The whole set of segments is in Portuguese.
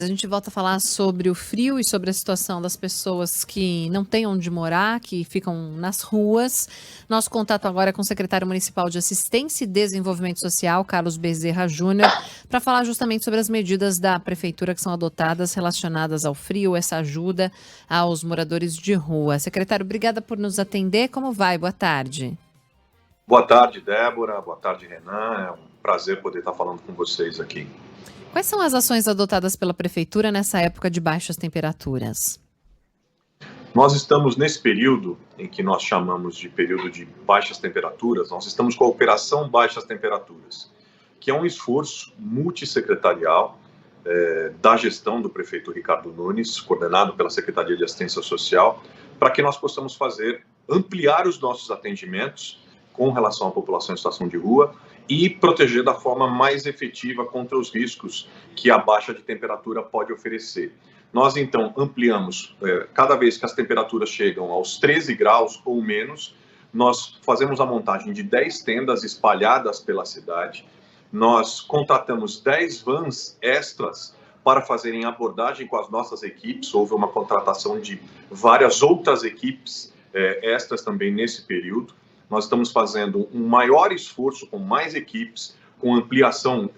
A gente volta a falar sobre o frio e sobre a situação das pessoas que não têm onde morar, que ficam nas ruas. Nosso contato agora é com o secretário municipal de Assistência e Desenvolvimento Social, Carlos Bezerra Júnior, para falar justamente sobre as medidas da prefeitura que são adotadas relacionadas ao frio, essa ajuda aos moradores de rua. Secretário, obrigada por nos atender. Como vai? Boa tarde. Boa tarde, Débora. Boa tarde, Renan. É um prazer poder estar falando com vocês aqui. Quais são as ações adotadas pela prefeitura nessa época de baixas temperaturas? Nós estamos nesse período em que nós chamamos de período de baixas temperaturas, nós estamos com a Operação Baixas Temperaturas, que é um esforço multissecretarial da gestão do prefeito Ricardo Nunes, coordenado pela Secretaria de Assistência Social, para que nós possamos ampliar os nossos atendimentos com relação à população em situação de rua e proteger da forma mais efetiva contra os riscos que a baixa de temperatura pode oferecer. Nós, então, ampliamos, cada vez que as temperaturas chegam aos 13 graus ou menos, nós fazemos a montagem de 10 tendas espalhadas pela cidade, nós contratamos 10 vans extras para fazerem abordagem com as nossas equipes, houve uma contratação de várias outras equipes extras também nesse período. Nós estamos fazendo um maior esforço com mais equipes, com ampliação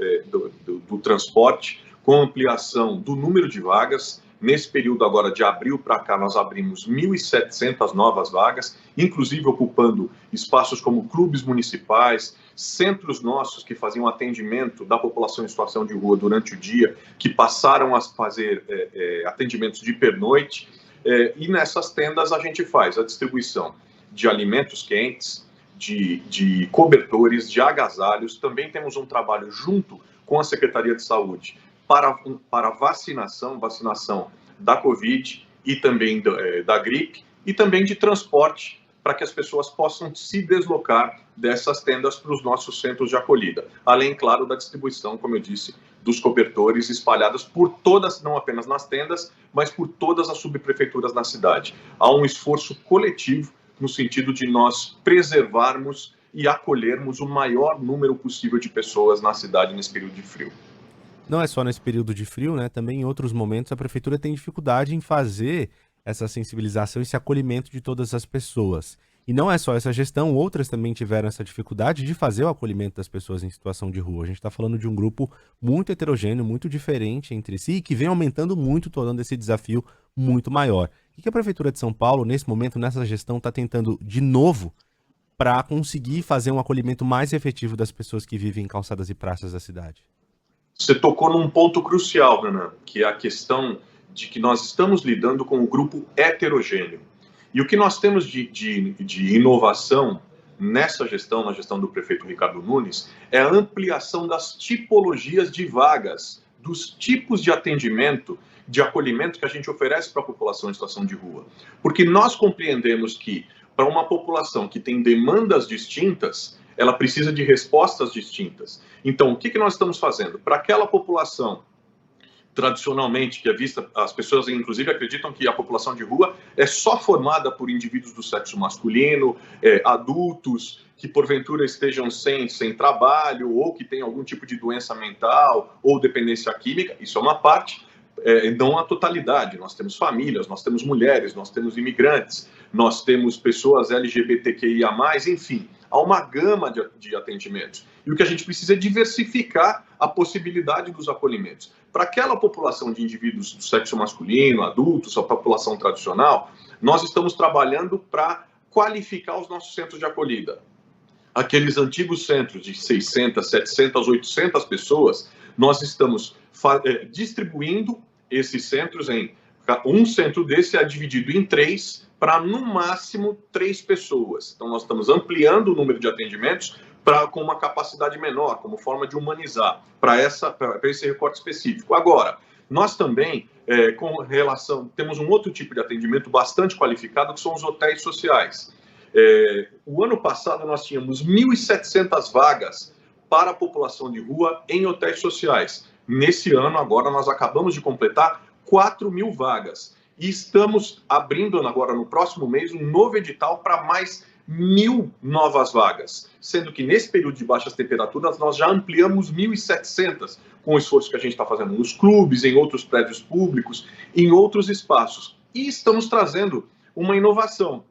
do transporte, com ampliação do número de vagas. Nesse período agora de abril para cá, nós abrimos 1.700 novas vagas, inclusive ocupando espaços como clubes municipais, centros nossos que faziam atendimento da população em situação de rua durante o dia, que passaram a fazer atendimentos de pernoite. E nessas tendas a gente faz a distribuição de alimentos quentes, de cobertores, de agasalhos. Também temos um trabalho junto com a Secretaria de Saúde para vacinação da Covid e também da gripe, e também de transporte, para que as pessoas possam se deslocar dessas tendas para os nossos centros de acolhida. Além, claro, da distribuição, como eu disse, dos cobertores espalhados por todas, não apenas nas tendas, mas por todas as subprefeituras na cidade. Há um esforço coletivo no sentido de nós preservarmos e acolhermos o maior número possível de pessoas na cidade nesse período de frio. Não é só nesse período de frio, né? Também em outros momentos a prefeitura tem dificuldade em fazer essa sensibilização, esse acolhimento de todas as pessoas. E não é só essa gestão, outras também tiveram essa dificuldade de fazer o acolhimento das pessoas em situação de rua. A gente está falando de um grupo muito heterogêneo, muito diferente entre si, e que vem aumentando muito, tornando esse desafio muito maior. O que a Prefeitura de São Paulo, nesse momento, nessa gestão, está tentando de novo para conseguir fazer um acolhimento mais efetivo das pessoas que vivem em calçadas e praças da cidade? Você tocou num ponto crucial, Renan, que é a questão de que nós estamos lidando com um grupo heterogêneo. E o que nós temos de inovação nessa gestão, na gestão do prefeito Ricardo Nunes, é a ampliação das tipologias de vagas, dos tipos de atendimento, de acolhimento que a gente oferece para a população em situação de rua. Porque nós compreendemos que, para uma população que tem demandas distintas, ela precisa de respostas distintas. Então, o que nós estamos fazendo? Para aquela população, tradicionalmente, que é vista, as pessoas inclusive acreditam que a população de rua é só formada por indivíduos do sexo masculino, adultos que porventura estejam sem trabalho ou que têm algum tipo de doença mental ou dependência química. Isso é uma parte, não a totalidade. Nós temos famílias, nós temos mulheres, nós temos imigrantes, nós temos pessoas LGBTQIA+, enfim, há uma gama de atendimentos. E o que a gente precisa é diversificar a possibilidade dos acolhimentos. Para aquela população de indivíduos do sexo masculino, adultos, a população tradicional, nós estamos trabalhando para qualificar os nossos centros de acolhida. Aqueles antigos centros de 600, 700, 800 pessoas, nós estamos distribuindo esses centros um centro desse é dividido em 3 para, no máximo, 3 pessoas. Então, nós estamos ampliando o número de atendimentos com uma capacidade menor, como forma de humanizar, para esse recorte específico. Agora, nós também, temos um outro tipo de atendimento bastante qualificado, que são os hotéis sociais. O ano passado, nós tínhamos 1.700 vagas para a população de rua em hotéis sociais. Nesse ano, agora, nós acabamos de completar 4.000 vagas. E estamos abrindo agora, no próximo mês, um novo edital para mais 1.000 novas vagas, sendo que nesse período de baixas temperaturas nós já ampliamos 1.700, com o esforço que a gente está fazendo nos clubes, em outros prédios públicos, em outros espaços. E estamos trazendo uma inovação,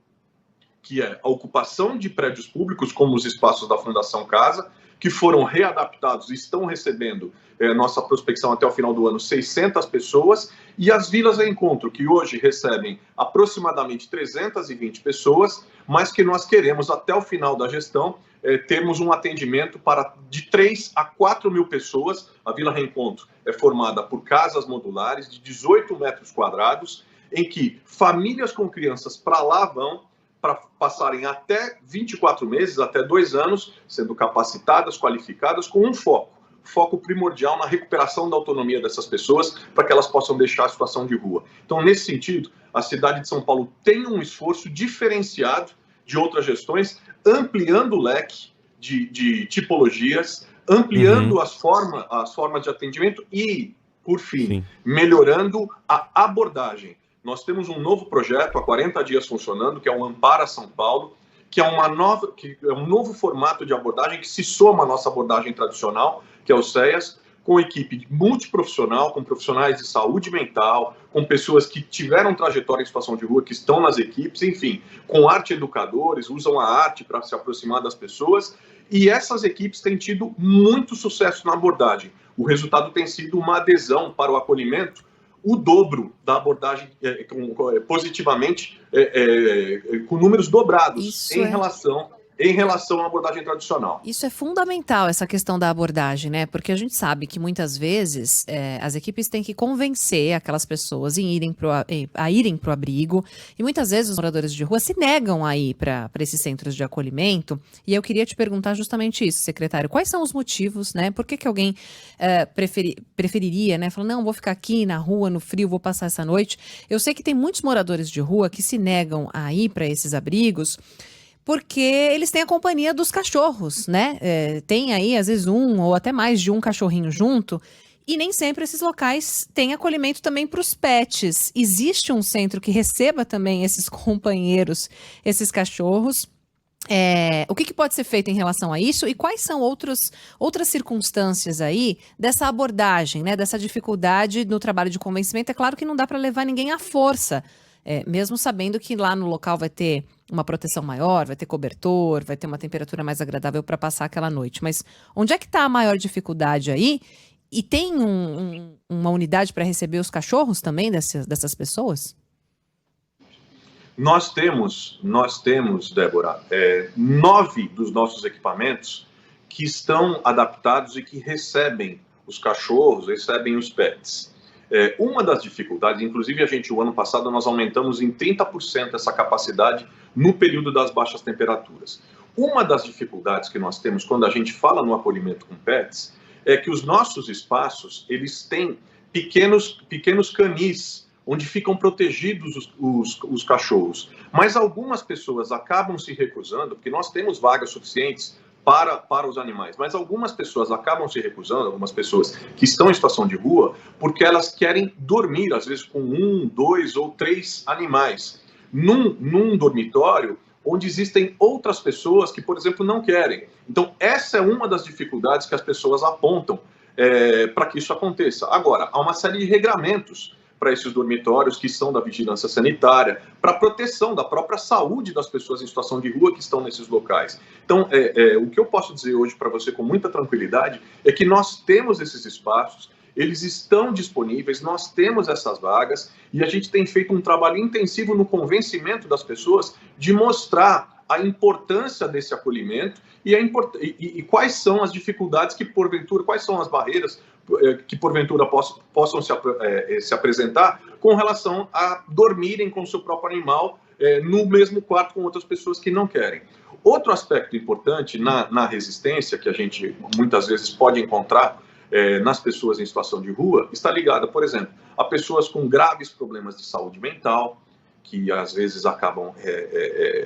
que é a ocupação de prédios públicos, como os espaços da Fundação Casa, que foram readaptados e estão recebendo nossa prospecção até o final do ano, 600 pessoas, e as Vilas de Encontro, que hoje recebem aproximadamente 320 pessoas, mas que nós queremos, até o final da gestão, termos um atendimento para de 3 a 4 mil pessoas. A Vila Reencontro é formada por casas modulares de 18 metros quadrados, em que famílias com crianças para lá vão, para passarem até 24 meses, até 2 anos, sendo capacitadas, qualificadas, com um foco primordial na recuperação da autonomia dessas pessoas, para que elas possam deixar a situação de rua. Então, nesse sentido, a cidade de São Paulo tem um esforço diferenciado de outras gestões, ampliando o leque de tipologias, ampliando as formas de atendimento e, por fim, melhorando a abordagem. Nós temos um novo projeto há 40 dias funcionando, que é o Ampara São Paulo, que é um novo formato de abordagem que se soma à nossa abordagem tradicional, que é o CEAS, com equipe multiprofissional, com profissionais de saúde mental, com pessoas que tiveram trajetória em situação de rua, que estão nas equipes, enfim, com arte educadores, usam a arte para se aproximar das pessoas, e essas equipes têm tido muito sucesso na abordagem. O resultado tem sido uma adesão para o acolhimento, o dobro da abordagem positivamente, com números dobrados em relação à abordagem tradicional. Isso é fundamental, essa questão da abordagem, né? Porque a gente sabe que muitas vezes as equipes têm que convencer aquelas pessoas a irem para o abrigo, e muitas vezes os moradores de rua se negam a ir para esses centros de acolhimento. E eu queria te perguntar justamente isso, secretário. Quais são os motivos, né? Por que alguém preferiria, né? Falar, não, vou ficar aqui na rua, no frio, vou passar essa noite. Eu sei que tem muitos moradores de rua que se negam a ir para esses abrigos, porque eles têm a companhia dos cachorros, né? Tem aí, às vezes, um ou até mais de um cachorrinho junto, e nem sempre esses locais têm acolhimento também para os pets. Existe um centro que receba também esses companheiros, esses cachorros. O que pode ser feito em relação a isso, e quais são outras circunstâncias aí dessa abordagem, né? Dessa dificuldade no trabalho de convencimento? É claro que não dá para levar ninguém à força, mesmo sabendo que lá no local vai ter uma proteção maior, vai ter cobertor, vai ter uma temperatura mais agradável para passar aquela noite. Mas onde é que está a maior dificuldade aí? E tem uma unidade para receber os cachorros também dessas pessoas? Nós temos, Débora, 9 dos nossos equipamentos que estão adaptados e que recebem os cachorros, recebem os pets. Uma das dificuldades, inclusive o ano passado nós aumentamos em 30% essa capacidade no período das baixas temperaturas. Uma das dificuldades que nós temos quando a gente fala no acolhimento com pets é que os nossos espaços, eles têm pequenos canis, onde ficam protegidos os cachorros. Mas algumas pessoas acabam se recusando, porque nós temos vagas suficientes para os animais, mas algumas pessoas acabam se recusando, algumas pessoas que estão em situação de rua, porque elas querem dormir, às vezes com 1, 2 ou 3 animais, num dormitório onde existem outras pessoas que, por exemplo, não querem. Então, essa é uma das dificuldades que as pessoas apontam para que isso aconteça. Agora, há uma série de regramentos para esses dormitórios que são da vigilância sanitária, para a proteção da própria saúde das pessoas em situação de rua que estão nesses locais. Então, o que eu posso dizer hoje para você com muita tranquilidade é que nós temos esses espaços, eles estão disponíveis, nós temos essas vagas e a gente tem feito um trabalho intensivo no convencimento das pessoas de mostrar a importância desse acolhimento e quais são as dificuldades que, porventura, quais são as barreiras que porventura possam se apresentar com relação a dormirem com o seu próprio animal no mesmo quarto com outras pessoas que não querem. Outro aspecto importante na resistência que a gente muitas vezes pode encontrar nas pessoas em situação de rua está ligada, por exemplo, a pessoas com graves problemas de saúde mental, que às vezes acabam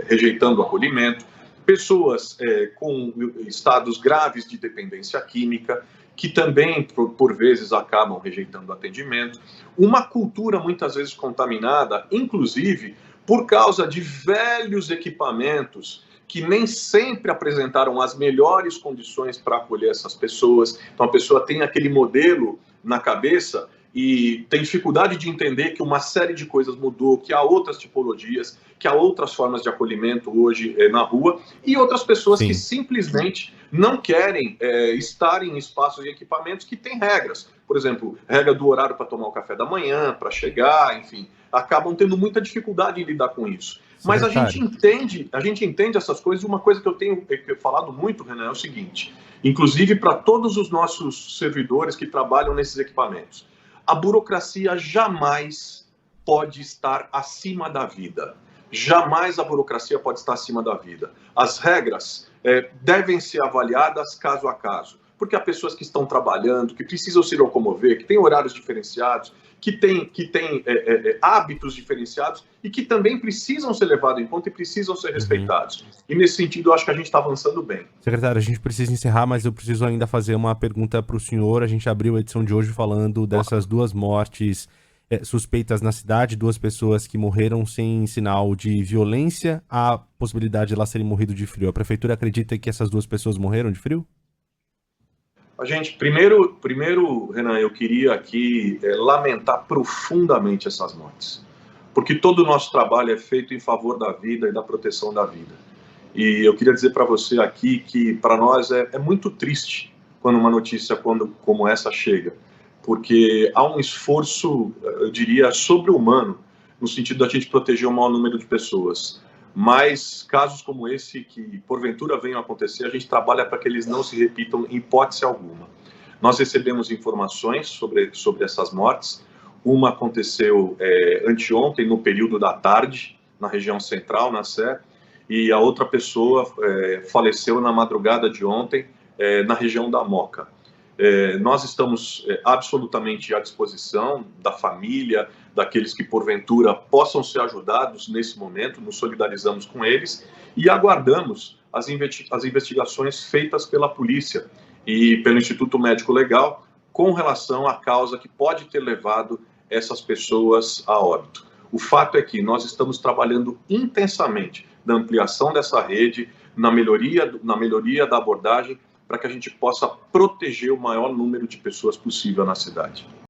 rejeitando o acolhimento, pessoas com estados graves de dependência química, que também, por vezes, acabam rejeitando o atendimento. Uma cultura, muitas vezes, contaminada, inclusive, por causa de velhos equipamentos que nem sempre apresentaram as melhores condições para acolher essas pessoas. Então a pessoa tem aquele modelo na cabeça e tem dificuldade de entender que uma série de coisas mudou, que há outras tipologias, que há outras formas de acolhimento hoje na rua, e outras pessoas que simplesmente não querem estar em espaços e equipamentos que têm regras. Por exemplo, regra do horário para tomar o café da manhã, para chegar, enfim, acabam tendo muita dificuldade em lidar com isso. Mas a gente entende essas coisas, e uma coisa que eu tenho falado muito, Renan, é o seguinte, inclusive para todos os nossos servidores que trabalham nesses equipamentos: a burocracia jamais pode estar acima da vida. Jamais a burocracia pode estar acima da vida. As regras devem ser avaliadas caso a caso, porque há pessoas que estão trabalhando, que precisam se locomover, que têm horários diferenciados, que têm hábitos diferenciados e que também precisam ser levados em conta e precisam ser respeitados. E nesse sentido, eu acho que a gente está avançando bem. Secretário, a gente precisa encerrar, mas eu preciso ainda fazer uma pergunta para o senhor. A gente abriu a edição de hoje falando dessas 2 mortes suspeitas na cidade, 2 pessoas que morreram sem sinal de violência. Há a possibilidade de elas terem morrido de frio. A prefeitura acredita que essas 2 pessoas morreram de frio? A gente, primeiro, Renan, eu queria aqui lamentar profundamente essas mortes, porque todo o nosso trabalho é feito em favor da vida e da proteção da vida. E eu queria dizer para você aqui que, para nós, é muito triste quando uma notícia como essa chega, porque há um esforço, eu diria, sobre-humano, no sentido da gente proteger o maior número de pessoas. Mas casos como esse, que porventura venham a acontecer, a gente trabalha para que eles não se repitam em hipótese alguma. Nós recebemos informações sobre essas mortes. Uma aconteceu anteontem, no período da tarde, na região central, na Sé, e a outra pessoa faleceu na madrugada de ontem, na região da Moca. Nós estamos absolutamente à disposição da família, daqueles que porventura possam ser ajudados nesse momento, nos solidarizamos com eles e aguardamos as investigações feitas pela polícia e pelo Instituto Médico Legal com relação à causa que pode ter levado essas pessoas a óbito. O fato é que nós estamos trabalhando intensamente na ampliação dessa rede, na melhoria da abordagem, para que a gente possa proteger o maior número de pessoas possível na cidade.